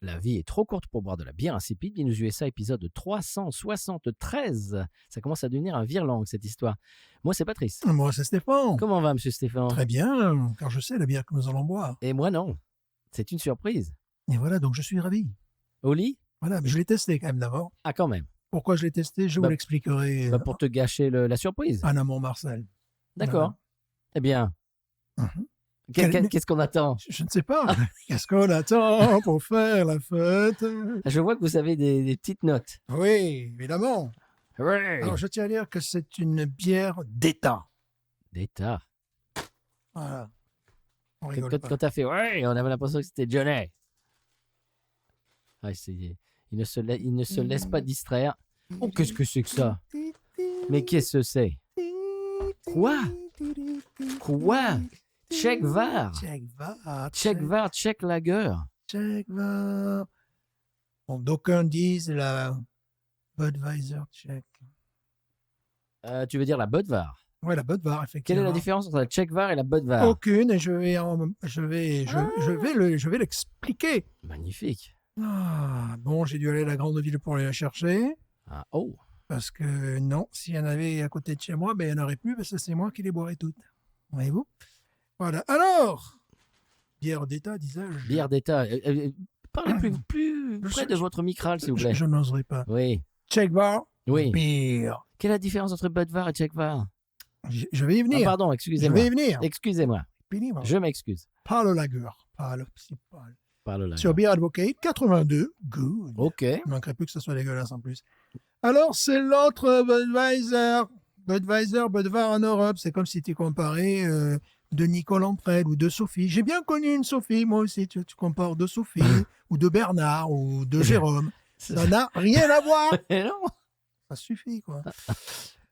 La vie est trop courte pour boire de la bière insipide. Binous USA, épisode 373. Ça commence à devenir un virelangue, cette histoire. Moi, c'est Patrice. Moi, c'est Stéphane. Comment va, monsieur Stéphane? Très bien, car je sais la bière que nous allons boire. Et moi, non. C'est une surprise. Et voilà, donc je suis ravi. Au lit? Voilà, mais je l'ai testé quand même d'abord. Ah, quand même. Pourquoi je l'ai testé, je vous l'expliquerai Pour te gâcher la surprise. en amont, Marcel. D'accord. Voilà. Eh bien, Mhm. qu'est-ce qu'on attend? Je ne sais pas. Qu'est-ce qu'on attend pour faire la fête? Je vois que vous avez des petites notes. Oui, évidemment. Ouais. Alors, je tiens à dire que c'est une bière d'État. D'État. Voilà. On rigole pas. Quand t'as fait ouais, on avait l'impression que c'était Johnny. Ouais, il ne se laisse pas distraire. Oh, qu'est-ce que c'est que ça? Mais qu'est-ce que c'est? Quoi? Czech Var. Czech Var, Czech Lager. Czech Var. Bon, d'aucuns disent la Budweiser tchèque. Tu veux dire la Budvar? Ouais, la Budvar, effectivement. Quelle est la différence entre la Czech Var et la Budvar? Aucune, et je vais l'expliquer. Magnifique. Ah, bon, j'ai dû aller à la grande ville pour aller la chercher. Ah, oh. Parce que non, s'il y en avait à côté de chez moi, ben, il n'y en aurait plus, parce que c'est moi qui les boirais toutes. Voyez-vous? Voilà. Alors, bière d'État, disais-je. Bière d'État. Parlez plus près de votre micral, s'il vous plaît. Je n'oserais pas. Oui. Czech Var, Oui. bière. Quelle est la différence entre Budvar et Czech Var? Je vais y venir. Ah, pardon, excusez-moi. Je vais y venir. Excusez-moi. Je m'excuse. Pas le lager. Pas le lager. Sur Beer Advocate, 82. Good. OK. Il ne manquerait plus que ce soit dégueulasse en plus. Alors, c'est l'autre Budweiser. Budvar en Europe. C'est comme si tu comparais de Nicole Entraide ou de Sophie. J'ai bien connu une Sophie, moi aussi. Tu compares de Sophie ou de Bernard ou de Jérôme. Ça n'a rien à voir. Non. Ça suffit, quoi.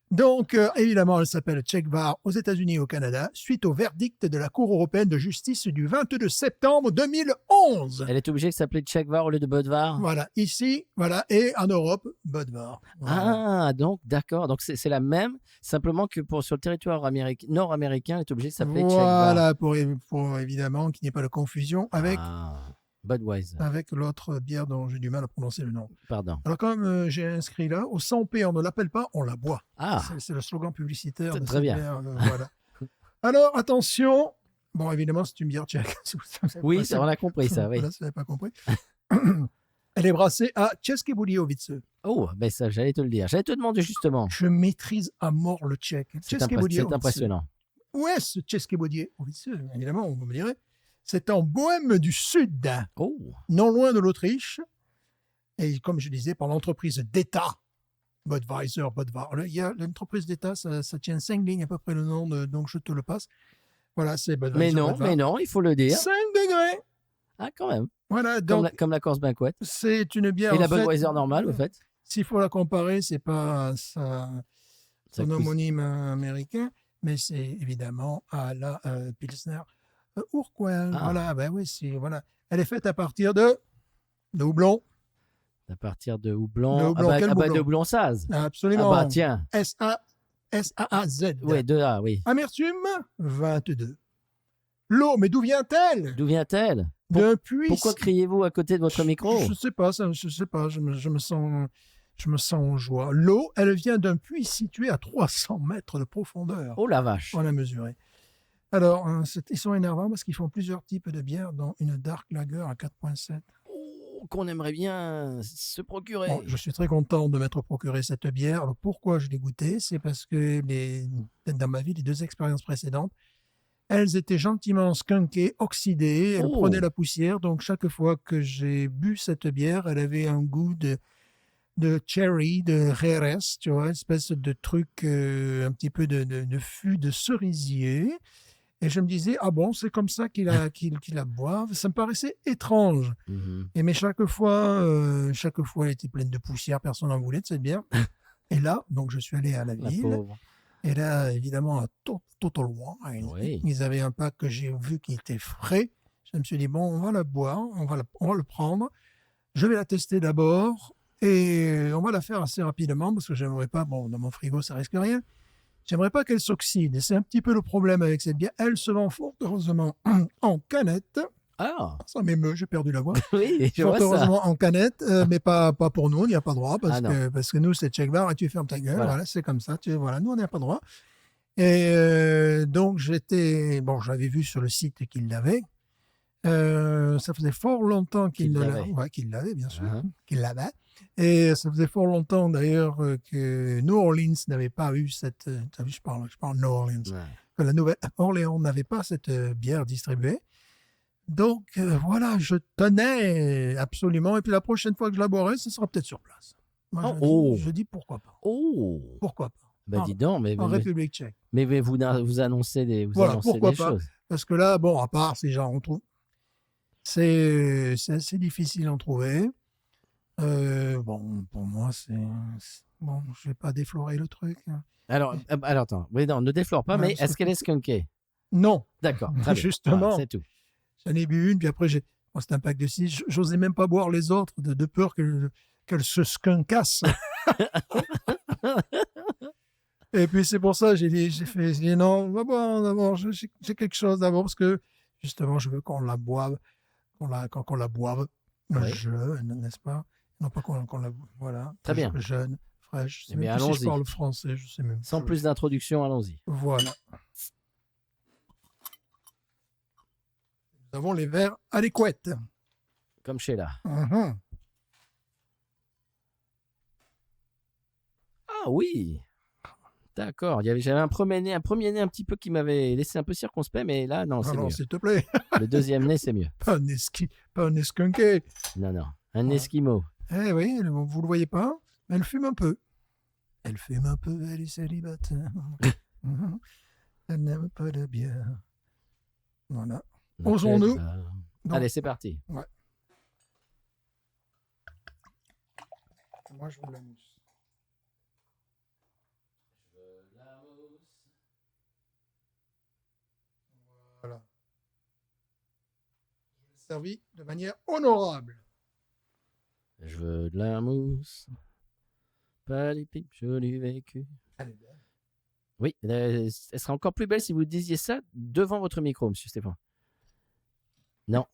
Donc, évidemment, elle s'appelle Czech Var aux États-Unis et au Canada, suite au verdict de la Cour européenne de justice du 22 septembre 2011. Elle est obligée de s'appeler Czech Var au lieu de Budvar? Voilà, ici, voilà, et en Europe, Budvar. Voilà. Ah, donc, d'accord. Donc, c'est la même, simplement que sur le territoire nord-américain, elle est obligée de s'appeler Czech Var. Voilà, pour évidemment qu'il n'y ait pas de confusion avec Budweiser. Avec l'autre bière dont j'ai du mal à prononcer le nom. Pardon. Alors, comme j'ai inscrit là, au 100p, on ne l'appelle pas, on la boit. Ah. C'est le slogan publicitaire de très cette bien. bière. Voilà. Alors, attention. Bon, évidemment, c'est une bière tchèque. Oui, on a compris ça, oui. Voilà, si vous n'avez pas compris. Elle est brassée à České Budějovice. Oh, ben ça, j'allais te le dire. J'allais te demander justement. Je maîtrise à mort le tchèque. C'est impressionnant. Où est-ce České Budějovice? Évidemment, vous me direz. C'est en Bohême du Sud, non loin de l'Autriche. Et comme je disais, par l'entreprise d'État, Budweiser, Budvar. Il y a l'entreprise d'État, ça tient 5 lignes à peu près le nom, donc je te le passe. Voilà, c'est Budweiser. Mais non, il faut le dire. 5 degrés. Ah, quand même. Voilà, donc, comme la Corse Banquet. C'est une bière. Et la Budweiser normale, au fait. S'il faut la comparer, c'est pas son homonyme américain, mais c'est évidemment à la Pilsner Urquell. Voilà, ben oui, voilà. Elle est faite à partir de houblon. À partir de houblon. De houblon Saz. Absolument. Ah bah tiens. S-A-A-Z. Oui, 2A, oui. Amertume, 22. L'eau, mais d'où vient-elle? D'un puits. Pourquoi criez-vous à côté de votre micro? Je ne sais pas, je me sens en joie. L'eau, elle vient d'un puits situé à 300 mètres de profondeur. Oh la vache. On l'a mesuré. Alors, ils sont énervants parce qu'ils font plusieurs types de bières, dont une Dark Lager à 4,7. Oh, qu'on aimerait bien se procurer. Bon, je suis très content de m'être procuré cette bière. Alors, pourquoi je l'ai goûtée? C'est parce que dans ma vie, les 2 expériences précédentes, elles étaient gentiment skunkées, oxydées, elles prenaient la poussière. Donc, chaque fois que j'ai bu cette bière, elle avait un goût de cherry, de Jerez, tu vois, une espèce de truc, un petit peu de fût de cerisier. Et je me disais, ah bon, c'est comme ça qu'il la boive. Ça me paraissait étrange. Mais chaque fois, elle était pleine de poussière. Personne n'en voulait de cette bière. Et là, donc, je suis allé à la ville. Et là, évidemment, à Total Wine, ils avaient un pack que j'ai vu qui était frais. Je me suis dit, bon, on va la boire, on va le prendre. Je vais la tester d'abord. Et on va la faire assez rapidement parce que j'aimerais pas, bon, dans mon frigo, ça risque rien. J'aimerais pas qu'elle s'oxyde. Et c'est un petit peu le problème avec cette bière. Elle se vend fort heureusement en canette. Ah, Ça m'émeut, j'ai perdu la voix. oui, je Fort vois ça. heureusement en canette, mais pas pour nous, on n'y a pas droit Ah non. parce que nous, c'est check bar et tu fermes ta gueule. Voilà. Voilà, c'est comme ça. Voilà, nous, on n'y a pas droit. Et donc, j'avais vu sur le site qu'il l'avait. Ça faisait fort longtemps Qu'il qu'il l'avait. Ouais, qu'il l'avait, bien sûr, Uh-huh. qu'il l'avait. Et ça faisait fort longtemps d'ailleurs que New Orleans n'avait pas eu cette. T'as vu, je parle New Orleans. Ouais. Que la Nouvelle-Orléans n'avait pas cette bière distribuée. Donc voilà, je tenais absolument. Et puis la prochaine fois que je la boirai, ce sera peut-être sur place. Moi, je dis pourquoi pas. Oh. Pourquoi pas. Bah dis donc, En République tchèque. mais vous annoncez des, Voilà, annoncez pourquoi des pas. choses. Parce que là, bon, à part ces gens, on trouve. C'est assez difficile d'en trouver. Bon, pour moi, bon, je vais pas déflorer le truc. Alors attends. Oui, non, ne déflore pas, Ouais, mais parce que est-ce qu'elle est skunkée? Non, D'accord, très bien. Justement. Voilà, c'est tout. j'en ai bu une, puis après, bon, c'est un pack de 6. J'osais même pas boire les autres de peur qu'elle se skunkasse. Et puis c'est pour ça j'ai dit non, on va boire d'abord, j'ai quelque chose d'abord, parce que justement, je veux qu'on la boive, qu'on la boive Oui. jeune, n'est-ce pas? Non pas qu'on la... Voilà. Très bien. Jeune, fraîche. Je sais Eh même bien, plus si je allons-y. parle français, je sais même Sans plus. plus d'introduction, allons-y. Voilà. Nous avons les verres adéquats. Comme Sheila. Mhm. Ah oui. D'accord. J'avais un premier nez un petit peu qui m'avait laissé un peu circonspect, mais là, non, c'est Alors, mieux. s'il te plaît, Le deuxième nez, c'est mieux. pas un esquinqué. Non, non. Un Ouais. Esquimau. Eh oui, vous le voyez pas, mais elle fume un peu. Elle fume un peu, elle est célibataire. Mhm. Elle n'aime pas la bière. Voilà. Osons-nous. Donc, Allez, c'est parti. moi, je veux la mousse. Voilà. Je l'ai servi de manière honorable. Je veux de la mousse. Pas les pipes, joli vécu. Elle est belle. Oui, elle serait encore plus belle si vous disiez ça devant votre micro, monsieur Stéphane. Non,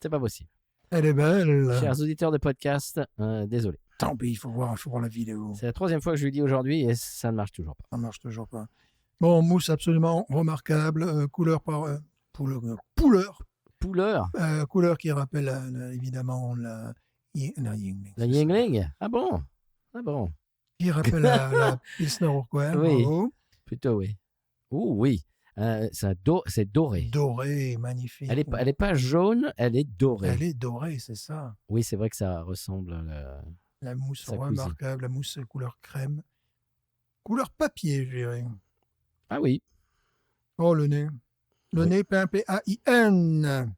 c'est pas possible. Elle est belle. Chers auditeurs de podcast, désolé. Tant pis, il faut voir la vidéo. C'est la troisième fois que je lui dis aujourd'hui et ça ne marche toujours pas. Ça marche toujours pas. Bon, mousse absolument remarquable. Couleur couleur qui rappelle évidemment la Yingling. La Yingling? Ah bon? Ah bon? Qui rappelle la Pilsner Urquell. Oui. Bravo. Plutôt oui. Oh oui. C'est doré. Dorée, magnifique. Elle est pas jaune, elle est dorée. Elle est dorée, c'est ça. Oui, c'est vrai que ça ressemble à La mousse sa remarquable, la mousse couleur crème. Couleur papier, je dirais. Ah oui. Oh, le nez. Le Oui. nez, P-A-I-N.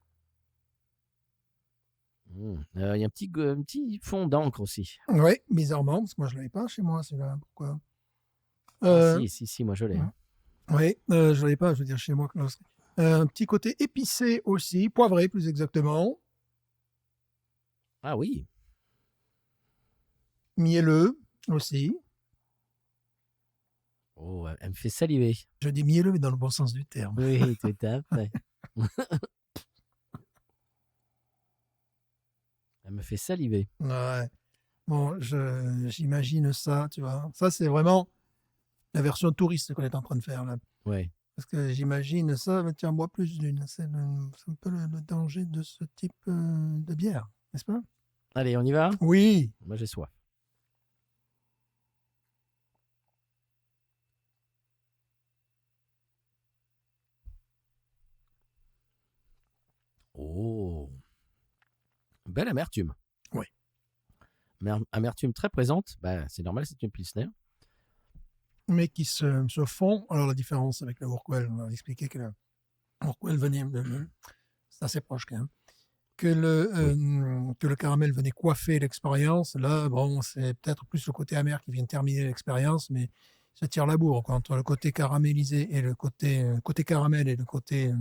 Il y a un petit fond d'encre aussi. Oui, bizarrement, parce que moi, je ne l'avais pas chez moi, celui-là. Pourquoi? Si, moi je l'ai. ouais. Oui, je ne l'avais pas, je veux dire, chez moi. Un petit côté épicé aussi, poivré plus exactement. Ah oui. Mielleux aussi. Oh, elle me fait saliver. Je dis mielleux, mais dans le bon sens du terme. Oui, tout à fait. Elle me fait saliver. Ouais. Bon, j'imagine ça, tu vois. Ça, c'est vraiment la version touriste qu'on est en train de faire, là. Ouais. Parce que j'imagine ça, mais tiens, bois plus d'une. C'est un peu le danger de ce type de bière, n'est-ce pas? Allez, on y va? Oui. Moi j'ai soif. Oh. Belle amertume. Oui. Amertume très présente. Bah, c'est normal, c'est une Pilsner. Mais qui se font. Alors, la différence avec la Urquell, on va expliquer que la Urquell venait c'est assez proche quand même. Que le caramel venait coiffer l'expérience. Là, bon, c'est peut-être plus le côté amer qui vient terminer l'expérience, mais ça tire la bourre, quoi, entre le côté caramélisé et le côté caramel et le côté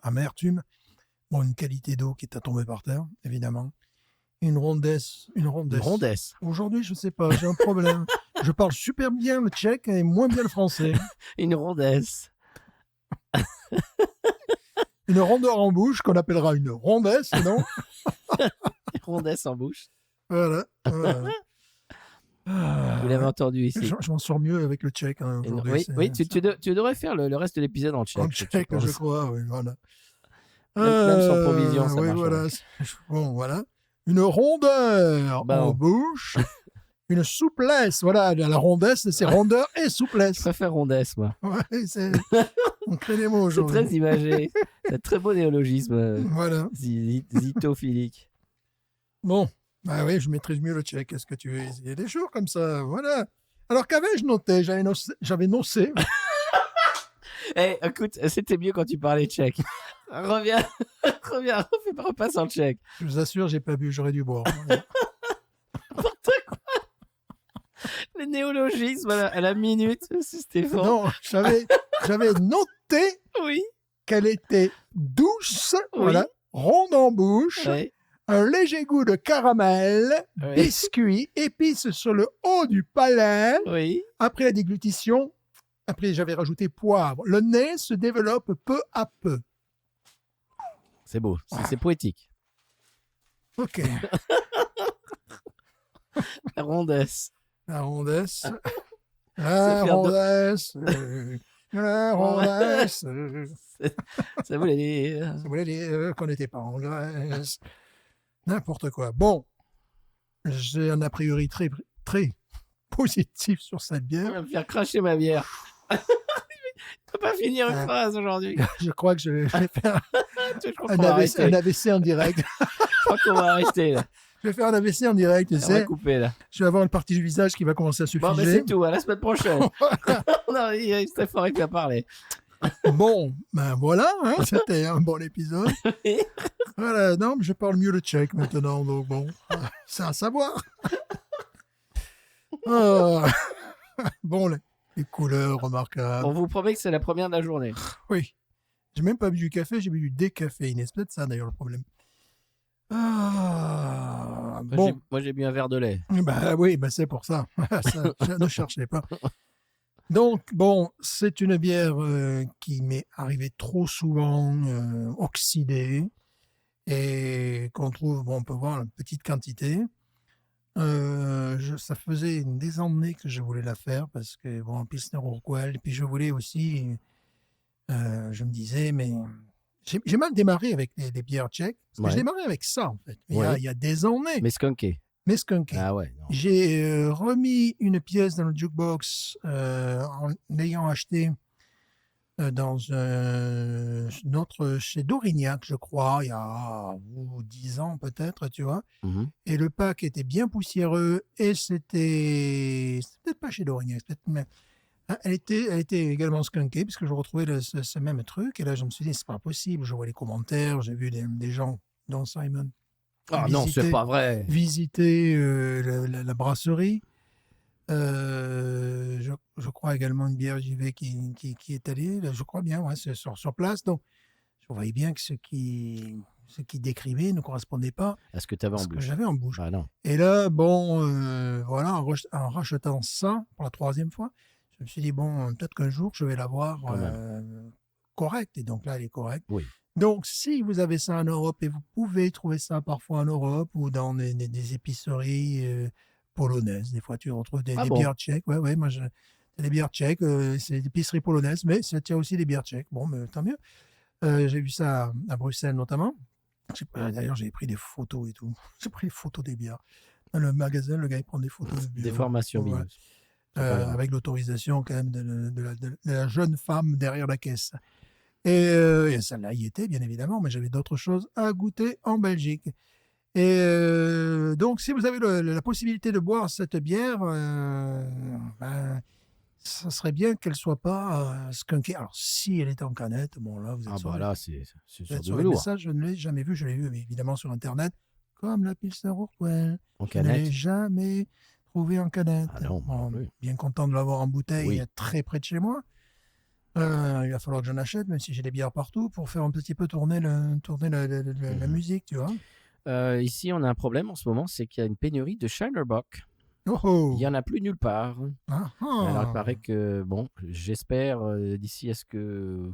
amertume. Bon, une qualité d'eau qui est à tomber par terre, évidemment. Une rondesse. Une rondesse. Aujourd'hui, je ne sais pas, j'ai un problème. Je parle super bien le tchèque et moins bien le français. Une rondesse. Une rondeur en bouche qu'on appellera une rondesse, non? Rondesse en bouche. Voilà. Vous l'avez entendu ici. Je m'en sors mieux avec le tchèque aujourd'hui. Oui, tu devrais faire le reste de l'épisode en tchèque. En tchèque, je crois, oui, voilà. Même sans provision, ça oui, marche. Voilà. Bon, voilà. Une rondeur en bouche, une souplesse. Voilà, la rondesse, c'est rondeur et souplesse. Je préfère rondesse, moi. Ouais, on crée des mots aujourd'hui. C'est très imagé. C'est un très beau néologisme. Voilà. Zitophilique. Bon, bah oui, je maîtrise mieux le tchèque. Est-ce que tu veux essayer des choses comme ça? Voilà. Alors qu'avais-je noté? J'avais nocé. Écoute, c'était mieux quand tu parlais tchèque. Reviens, repasse en tchèque. Je vous assure, j'ai pas bu, j'aurais dû boire. N'importe quoi. Les néologismes à la minute, c'est Stéphane. Non, j'avais noté qu'elle était douce, voilà, ronde en bouche, un léger goût de caramel, biscuit, épices sur le haut du palais. Après la déglutition, j'avais rajouté poivre. Le nez se développe peu à peu. C'est beau, c'est poétique. Ok. La rondesse. La rondesse. La rondesse. La rondesse. Ça voulait dire. Ça voulait dire qu'on n'était pas en Grèce. N'importe quoi. Bon, j'ai un a priori très, très positif sur cette bière. Tu vas me faire cracher ma bière. Tu peux pas finir une phrase aujourd'hui. Je crois que je vais faire un AVC en direct. Je crois qu'on va arrêter là. Je vais faire un AVC en direct, tu sais. On va couper là. Je vais avoir une partie du visage qui va commencer à se figer. Bon, mais c'est tout, à la semaine prochaine. Stéphane qui va parler. Bon, ben voilà, hein, c'était un bon épisode. Voilà, non, mais je parle mieux le tchèque maintenant, donc bon, c'est à savoir. Bon, les couleurs remarquables. On vous promet que c'est la première de la journée. Oui. J'ai même pas bu du café, j'ai bu du décaféiné. C'est peut-être ça d'ailleurs le problème. Bon. Moi j'ai bu un verre de lait. Bah oui, bah c'est pour ça. Ne cherchez pas. Donc, bon, c'est une bière qui m'est arrivée trop souvent oxydée et qu'on trouve, bon, on peut voir une petite quantité. Ça faisait des années que je voulais la faire parce que, bon, Pilsner Urquell, et puis je voulais aussi, je me disais, mais j'ai mal démarré avec les bières tchèques. Parce que j'ai démarré avec ça, en fait. Il y a des années. Mais skunké. Ah ouais. Non. J'ai remis une pièce dans le jukebox en l'ayant acheté dans une autre chez Dorignac, je crois, il y a 10 ans peut-être, tu vois. Mm-hmm. Et le pack était bien poussiéreux et c'était peut-être pas chez Dorignac, mais elle était également skunkée puisque je retrouvais ce même truc. Et là, je me suis dit, c'est pas possible. Je vois les commentaires, j'ai vu des gens, dont Simon. Ah non, c'est pas vrai. Visiter la brasserie. Je crois également une bière JV qui est allée, je crois bien, ouais, c'est sur place. Donc, je voyais bien que ce qui décrivait ne correspondait pas à ce que tu avais en bouche. Que j'avais en bouche. Ah non. Et là, bon, voilà, en rachetant ça pour la 3e fois, je me suis dit, bon, peut-être qu'un jour, je vais l'avoir correcte. Et donc là, elle est correcte. Oui. Donc, si vous avez ça en Europe, et vous pouvez trouver ça parfois en Europe ou dans des épiceries polonaises, des fois tu retrouves des bières tchèques. Ouais, moi, des bières tchèques, c'est des épiceries polonaises, mais ça tient aussi des bières tchèques. Bon, mais tant mieux. J'ai vu ça à Bruxelles notamment. D'ailleurs, j'ai pris des photos et tout. J'ai pris des photos des bières. Dans le magasin, le gars, il prend des photos de bières. Des formations ouais. Avec l'autorisation quand même de la jeune femme derrière la caisse. Et celle-là y était, bien évidemment, mais j'avais d'autres choses à goûter en Belgique. Et donc, si vous avez la possibilité de boire cette bière, ça serait bien qu'elle ne soit pas skunkée. Alors, si elle est en canette, bon là, vous êtes sur là, c'est sur du velours. velours. Ça, je ne l'ai jamais vu. Je l'ai vu évidemment sur Internet, comme la Pilsner Urquell. En canette. Je ne l'ai jamais trouvé en canette. Ah non, oui. Bien content de l'avoir en bouteille, très près de chez moi. Il va falloir que j'en achète, même si j'ai des bières partout, pour faire un petit peu tourner la musique, tu vois. Ici, on a un problème en ce moment, c'est qu'il y a une pénurie de Shinerbock. Il n'y en a plus nulle part. Alors, il paraît que, bon, j'espère d'ici à ce que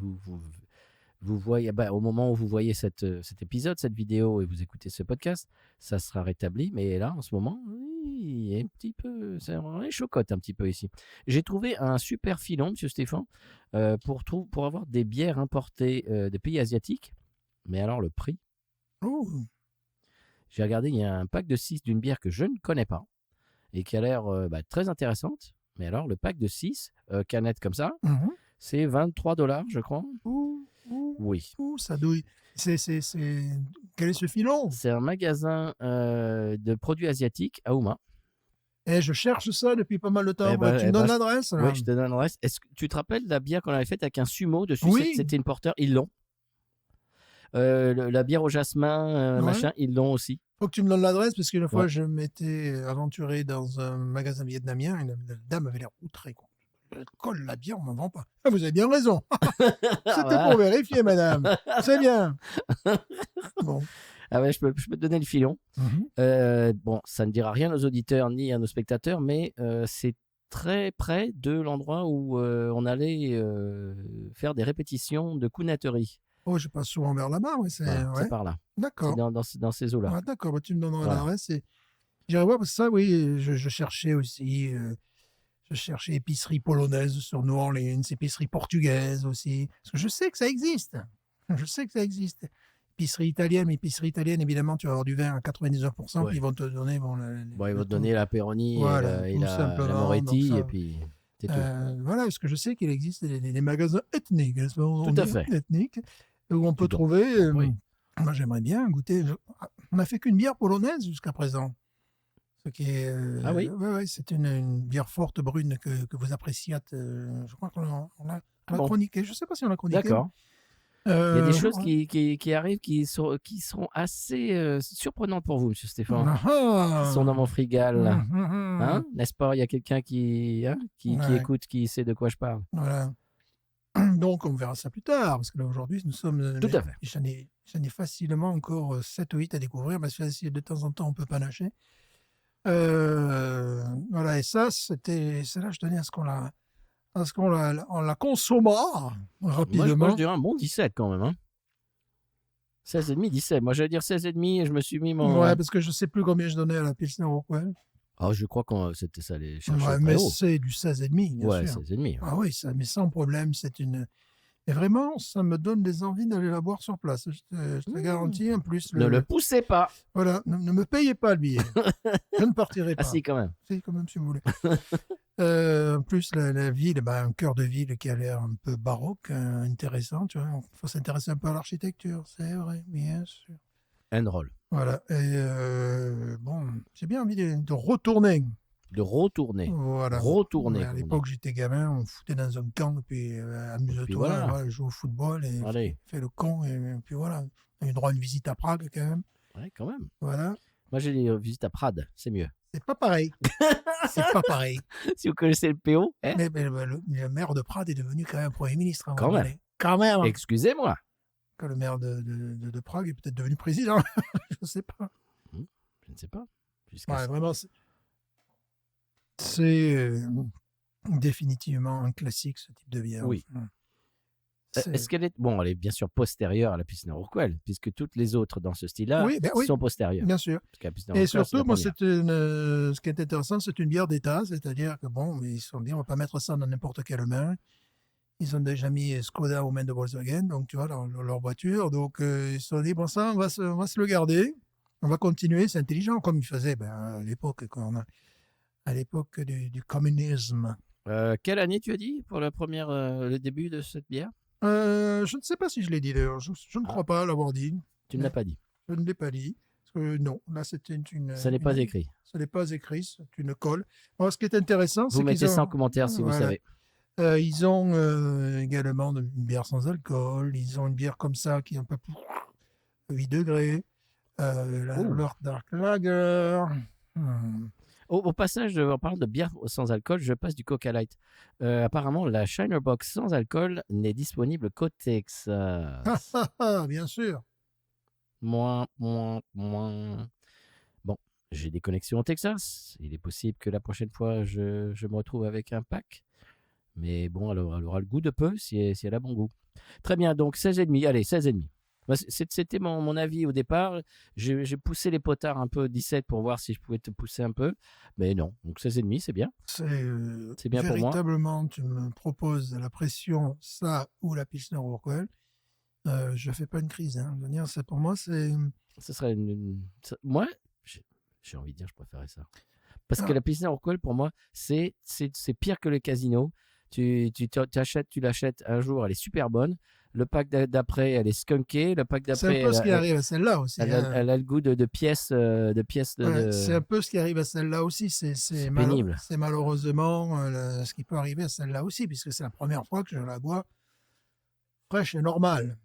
vous voyez, au moment où vous voyez cet épisode, cette vidéo et vous écoutez ce podcast, ça sera rétabli. Mais là, en ce moment, il y a un petit peu, on est chocotte un petit peu ici. J'ai trouvé un super filon, Monsieur Stéphane, pour avoir des bières importées des pays asiatiques. Mais alors le prix, Oh. j'ai regardé, il y a un pack de 6 d'une bière que je ne connais pas et qui a l'air très intéressante. Mais alors le pack de 6 canettes comme ça, Mhm. c'est $23, je crois. Ouh, Oui. ça douille. Quel est ce filon? C'est un magasin de produits asiatiques à Houma. Eh, je cherche ça depuis pas mal de temps. Eh ben, Tu me donnes l'adresse, là? Oui, je te donne l'adresse. Est-ce que tu te rappelles de la bière qu'on avait faite avec un sumo dessus? Oui. C'était une porteur, ils l'ont. La bière au jasmin, Ouais. machin, ils l'ont aussi. Faut que tu me donnes l'adresse parce qu'une fois, Ouais. je m'étais aventuré dans un magasin vietnamien et la dame avait l'air outrée. Je colle la bière, on m'en vend pas. Ah, vous avez bien raison. C'était Voilà. pour vérifier, madame. C'est bien. Bon. Ah ouais, je peux te donner le filon. Mhm. Bon, ça ne dira rien aux auditeurs ni à nos spectateurs, mais c'est très près de l'endroit où on allait faire des répétitions de counaterie. Oh, je passe souvent vers là-bas, ouais, Voilà, ouais. c'est par là. D'accord. C'est dans ces eaux-là. Ah, d'accord, bah, tu me donneras Voilà. l'adresse et j'irai voir parce que ça, oui, je cherchais aussi. Je cherchais épicerie polonaise sur New Orleans, épicerie portugaise aussi. Parce que je sais que ça existe. Je sais que ça existe. Épicerie italienne, mais épicerie italienne, évidemment, tu vas avoir du vin à 99%, Ouais. puis ils vont te donner. Bon, Ils vont te donner la Peroni Voilà, et tout la simplement, Moretti, donc ça, et puis c'est tout. voilà, parce que je sais qu'il existe des magasins ethniques, n'est-ce pas, on Tout à dit, fait. ethniques, où on peut dois- trouver. oui. Moi, j'aimerais bien goûter. On n'a fait qu'une bière polonaise jusqu'à présent. Ce qui est, Ah oui? ouais, c'est une bière forte brune que vous appréciâtes. Je crois qu'on l'a bon. chroniqué. Je ne sais pas si on l'a chroniqué. D'accord. Il y a des choses ouais. qui arrivent qui seront assez surprenantes pour vous, Monsieur Stéphane. Ah, Qui sont dans mon frigal. ah. N'est-ce pas? Il y a quelqu'un qui Ouais. écoute, qui sait de quoi je parle. Voilà. Donc, on verra ça plus tard, parce que là, aujourd'hui, nous sommes. Tout à fait. J'en ai facilement encore 7 ou 8 à découvrir, parce que si de temps en temps, on peut panacher. Voilà, et ça, c'est là, je tenais à ce qu'on la consomme Moi, rapidement. je dirais un bon 17 quand même. 16,5, 17. Moi, j'allais dire 16,5 et je me suis mis mon... Ouais, parce que je ne sais plus combien je donnais à la Pilsner Urquell. Ah, je crois que c'était ça, les chercher Ouais, très mais haut. c'est du 16,5, bien Ouais, sûr. 16,5. Ah oui, ça, mais sans problème, c'est une. Et vraiment, ça me donne des envies d'aller la boire sur place. Je te garantis, en plus. Ne le poussez pas. Voilà, ne me payez pas le billet. Je ne partirai pas. Ah si, quand même. Si, quand même, si vous voulez. En plus, la ville, un cœur de ville qui a l'air un peu baroque, intéressant. Tu vois, il faut s'intéresser un peu à l'architecture, c'est vrai, bien sûr. And roll. Voilà. Et bon, j'ai bien envie de retourner. De retourner. Voilà. Retourner. Ouais, à comme on l'époque, dit. j'étais gamin, on foutait dans un camp, et puis amuse-toi, voilà. voilà, joue au football, et Allez. fais le con, et puis voilà. On a eu droit à une visite à Prague, quand même. Ouais, quand même. Voilà. Moi, j'ai des visites à Prades, c'est mieux. C'est pas pareil. C'est pas pareil. Si vous connaissez le PO, hein? Mais le maire de Prades est devenu quand même Premier ministre. À un Quand moment même. donné. Quand même. Excusez-moi. Que le maire de Prague est peut-être devenu président. Je ne sais pas. Je ne sais pas. Jusqu'à Ouais, vraiment, c'est définitivement un classique, ce type de bière. Oui. Est-ce qu'elle est... Bon, elle est bien sûr postérieure à la Pilsner Urquell, puisque toutes les autres dans ce style-là Oui, oui, sont postérieures. bien sûr. Parce que la Pilsner Et Urquell, c'est la surtout, moi, première. ce qui est intéressant, c'est une bière d'État, c'est-à-dire que bon, ils se sont dit, on ne va pas mettre ça dans n'importe quelle main. Ils ont déjà mis Skoda aux mains de Volkswagen, donc tu vois, leur voiture. Donc, ils se sont dit, bon, ça, on va se le garder. On va continuer, c'est intelligent, comme ils faisaient à l'époque, à l'époque du communisme. Quelle année tu as dit pour le début de cette bière? Je ne sais pas si je l'ai dit d'ailleurs. Je ne crois pas l'avoir dit. Tu ne l'as pas dit. Je ne l'ai pas dit. Parce que non, là c'était une. Ça n'est pas écrit. Ça n'est pas écrit, c'est une colle. Bon, ce qui est intéressant, c'est Vous qu'ils mettez ça en ont. commentaire si vous Voilà. savez. Ils ont également une bière sans alcool. Ils ont une bière comme ça qui est un peu plus 8 degrés. Leur Dark Lager. Au passage, en parlant de bière sans alcool, je passe du Coca Light. Apparemment, la Shiner Box sans alcool n'est disponible qu'au Texas. Bien sûr. Moins. Bon, j'ai des connexions au Texas. Il est possible que la prochaine fois, je me retrouve avec un pack. Mais bon, elle aura le goût de peu si elle a bon goût. Très bien, donc 16,5. Allez, 16,5. C'était mon avis au départ. J'ai poussé les potards un peu 17 pour voir si je pouvais te pousser un peu. Mais non, donc 16,5, c'est bien. C'est bien pour moi. véritablement, tu me proposes la pression, ça ou la Pilsner Urquell. Je fais pas une crise. Hein. Je veux dire, pour moi, c'est... Ce serait moi, j'ai envie de dire, je préférais ça. Parce que la Pilsner Urquell, pour moi, c'est pire que le casino. Tu l'achètes un jour, elle est super bonne. Le pack d'après, elle est skunkée. Le pack d'après, c'est un peu ce qui arrive à celle-là aussi. elle a le goût de pièces. C'est un peu ce qui arrive à celle-là aussi. C'est pénible. C'est malheureusement ce qui peut arriver à celle-là aussi, puisque c'est la première fois que je la bois fraîche et normale.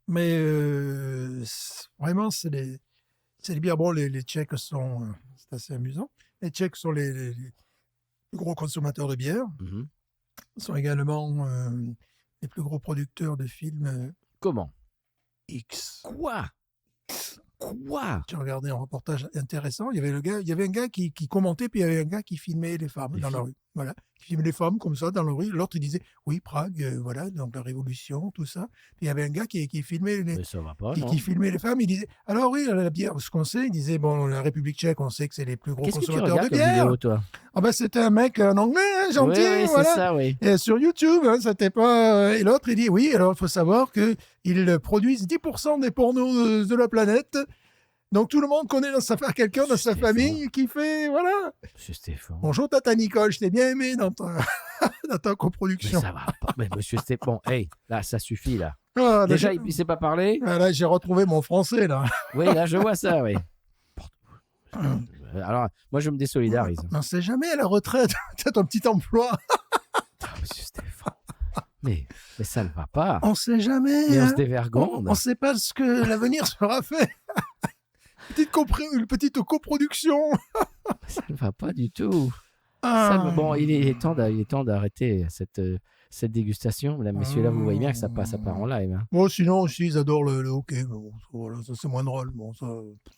Mais vraiment, c'est les bières. Bon, les Tchèques sont... c'est assez amusant. Les Tchèques sont les plus gros consommateurs de bière. Mhm. Ils sont également les plus gros producteurs de films Comment? X. Quoi? J'ai regardé un reportage intéressant. Il y avait un gars qui commentait, puis il y avait un gars qui filmait les femmes dans la rue. Voilà, qui filmait les femmes comme ça dans la rue. L'autre il disait oui, Prague, voilà, donc la révolution, tout ça. Puis il y avait un gars qui filmait Mais ça va pas, non? qui filmait les femmes. Il disait alors oui, la bière, ce qu'on sait, il disait bon, la République tchèque, on sait que c'est les plus gros Qu'est-ce que tu consommateurs regardes de comme bière. vidéo, toi? Ah ben c'était un mec en anglais, hein, gentil, Oui, voilà. c'est ça, oui. Et sur YouTube, hein, c'était pas. Et l'autre il dit oui, alors il faut savoir que ils produisent 10% des pornos de la planète. Donc tout le monde connaît quelqu'un dans sa famille qui fait, voilà. Monsieur Stéphane. Bonjour Tata Nicole, je t'ai bien aimé dans ta coproduction. Mais ça va pas. Mais monsieur Stéphane, hey, là, ça suffit, là. Ah, Déjà, il ne sait pas parler. Là, j'ai retrouvé mon français, là. Oui, là, je vois ça, oui. Alors, moi, je me désolidarise. On ne sait jamais, à la retraite, tu as ton petit emploi. Monsieur Stéphane. Mais ça ne va pas. On ne sait jamais. Mais on hein. se dévergonde. On ne sait pas ce que l'avenir sera fait. Une petite coproduction. Ça ne va pas du tout. Ah. Bon, il est temps d'arrêter cette dégustation. Mesdames, messieurs, là, vous voyez bien que ça part en live. Hein. Bon, sinon, aussi, ils adorent le hockey. Bon, voilà, ça, c'est moins drôle. Bon, ça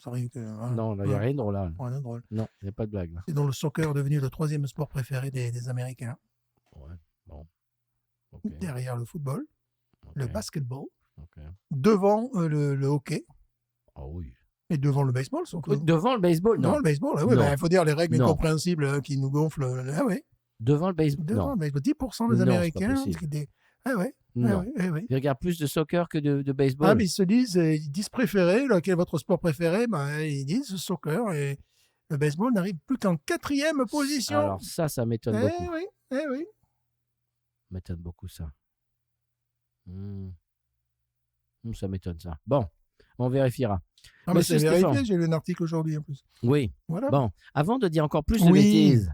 arrive que... Hein, non, il n'y a rien de drôle là. Rien de drôle. Non, il n'y a pas de blague. Là. C'est dont le soccer est devenu le 3e sport préféré des Américains. Ouais, bon. Okay. Derrière le football, le basketball, devant le hockey. Ah oui. Et devant le baseball, surtout. Devant le baseball, non. Devant le baseball, oui. Il faut dire les règles incompréhensibles qui nous gonflent. Ah oui. Devant le baseball, devant non. Le baseball. 10% des Américains. Ah oui. Non. Ah oui. Ils regardent plus de soccer que de baseball. Ah, mais ils disent préféré. Quel est votre sport préféré? Ils disent soccer. Et le baseball n'arrive plus qu'en 4e position. Alors ça m'étonne beaucoup. Oui. M'étonne beaucoup ça. Ça m'étonne ça. Bon, on vérifiera. Ah, mais c'est vérifié, j'ai lu un article aujourd'hui en plus. Oui. Voilà. Bon, avant de dire encore plus de bêtises,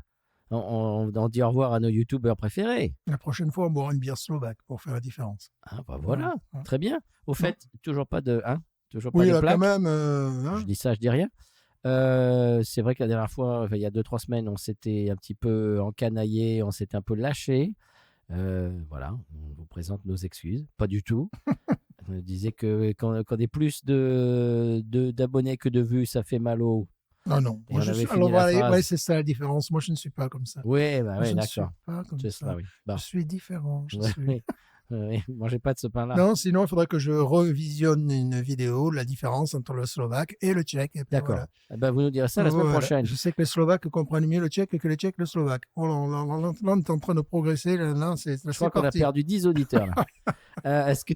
on dit au revoir à nos youtubeurs préférés. La prochaine fois, on boira une bière slovaque pour faire la différence. Ah bah voilà, très bien. Au fait, toujours pas de toujours pas de plaque. Quand même. Je dis ça, je dis rien. C'est vrai que la dernière fois, il y a 2-3 semaines, on s'était un petit peu encanaillé, on s'était un peu lâché. Voilà, on vous présente nos excuses. Pas du tout. On disait que quand on est plus d'abonnés que de vues, ça fait mal au... Non. C'est ça la différence. Moi, je ne suis pas comme ça. Oui, d'accord. Je ne suis pas comme ça. Ça, oui. Bon. Je suis différent. Mangez pas de ce pain-là. Non, sinon, il faudrait que je revisionne une vidéo, la différence entre le slovaque et le tchèque. D'accord. Voilà. Vous nous direz ça la semaine prochaine. Je sais que les Slovaques comprennent mieux le tchèque que les Tchèques le slovaque. Là, on est en train de progresser. Je crois qu'on a perdu 10 auditeurs. Est-ce que,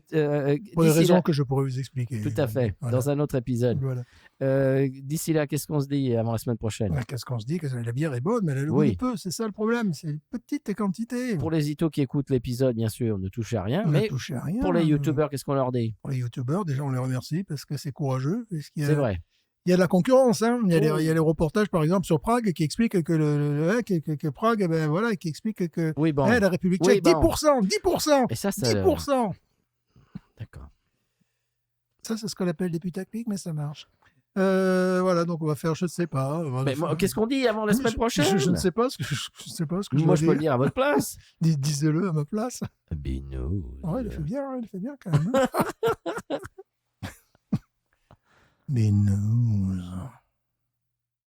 pour des raisons que je pourrais vous expliquer. Tout à fait, dans un autre épisode. Voilà. D'ici là, qu'est-ce qu'on se dit avant la semaine prochaine? Qu'est-ce qu'on se dit? Que la bière est bonne, mais elle a le goût de peu. C'est ça le problème. C'est une petite quantité. Pour les itos qui écoutent l'épisode, bien sûr, ne touchez à rien. Mais pour les youtubeurs, qu'est-ce qu'on leur dit? Pour les youtubeurs, déjà, on les remercie parce que c'est courageux. C'est vrai. Il y a de la concurrence. Hein. Il y a les reportages, par exemple, sur Prague qui expliquent que Prague, qui explique que la République tchèque, 10%. Et ça, 10%. D'accord. Ça, c'est ce qu'on appelle des putaclics, mais ça marche. Voilà, donc on va faire, je ne sais pas. Mais qu'est-ce qu'on dit avant la semaine prochaine? Je ne sais pas ce que je Moi, je peux le dire à votre place. Disez-le à ma place. Binous. Ouais, il fait bien quand même. Binous.